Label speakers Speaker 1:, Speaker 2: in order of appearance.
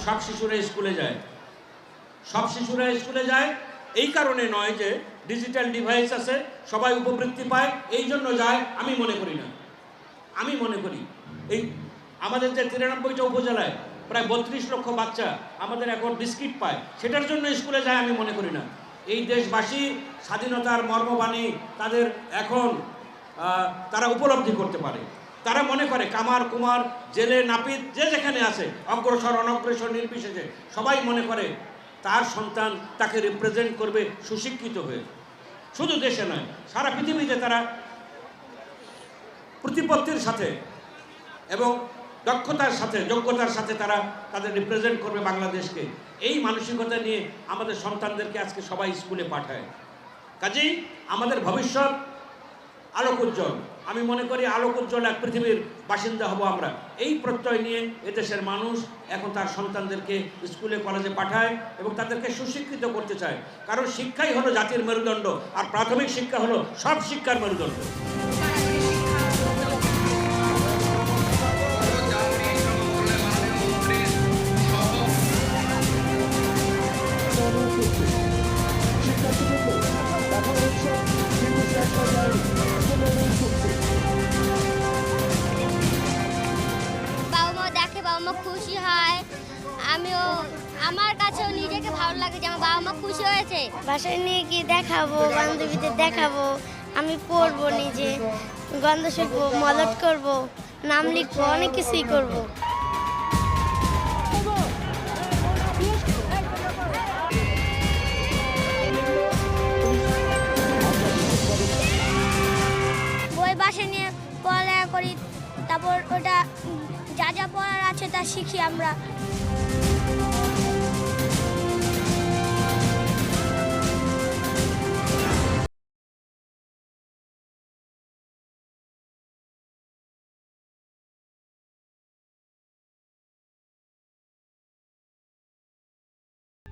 Speaker 1: সব শিশুরা স্কুলে যায়। সব শিশুরা স্কুলে যায় এই কারণে নয় যে ডিজিটাল ডিভাইস আছে, সবাই উপবৃত্তি পায় এই জন্য যায়, আমি মনে করি না। আমি মনে করি এই আমাদের যে 93টা উপজেলায় প্রায় 32 লক্ষ বাচ্চা আমাদের এখন বিস্কিট পায়, সেটার জন্য স্কুলে যায় আমি মনে করি না। এই দেশবাসী স্বাধীনতার মর্মবাণী তাদের এখন তারা উপলব্ধি করতে পারে। তারা মনে করে কামার কুমার জেলে নাপিত যে যেখানে আছে, অগ্রসর অনগ্রসর নির্বিশেষে সবাই মনে করে তার সন্তান তাকে রিপ্রেজেন্ট করবে সুশিক্ষিত হয়ে। শুধু দেশে নয়, সারা পৃথিবীতে তারা প্রতিপত্তির সাথে এবং দক্ষতার সাথে যোগ্যতার সাথে তারা তাদের রিপ্রেজেন্ট করবে বাংলাদেশকে। এই মানসিকতা নিয়ে আমাদের সন্তানদেরকে আজকে সবাই স্কুলে পাঠায়। কাজেই আমাদের ভবিষ্যৎ আলোক উজ্জ্বল। আমি মনে করি আলোক উজ্জ্বল এক পৃথিবীর বাসিন্দা হব আমরা। এই প্রত্যয় নিয়ে এদেশের মানুষ এখন তার সন্তানদেরকে স্কুলে কলেজে পাঠায় এবং তাদেরকে সুশিক্ষিত করতে চায়। কারণ শিক্ষাই হলো জাতির মেরুদণ্ড, আর প্রাথমিক শিক্ষা হলো সব শিক্ষার মেরুদণ্ড।
Speaker 2: বাবা মা খুশি হয়, আমিও আমার কাছেও নিজেকে ভালো লাগে যে আমার বাবা মা খুশি হয়েছে।
Speaker 3: বাসায় নিয়ে গিয়ে দেখাবো, বান্ধবীদের দেখাবো, আমি পড়বো, নিজে গন্ধ শিখবো, মলট করবো, নাম লিখবো, অনেক কিছুই করবো।
Speaker 2: বই বাসায় নিয়ে পড়ালেখা করি, তারপর ওটা যা যা পড়ার আছে তা শিখি আমরা।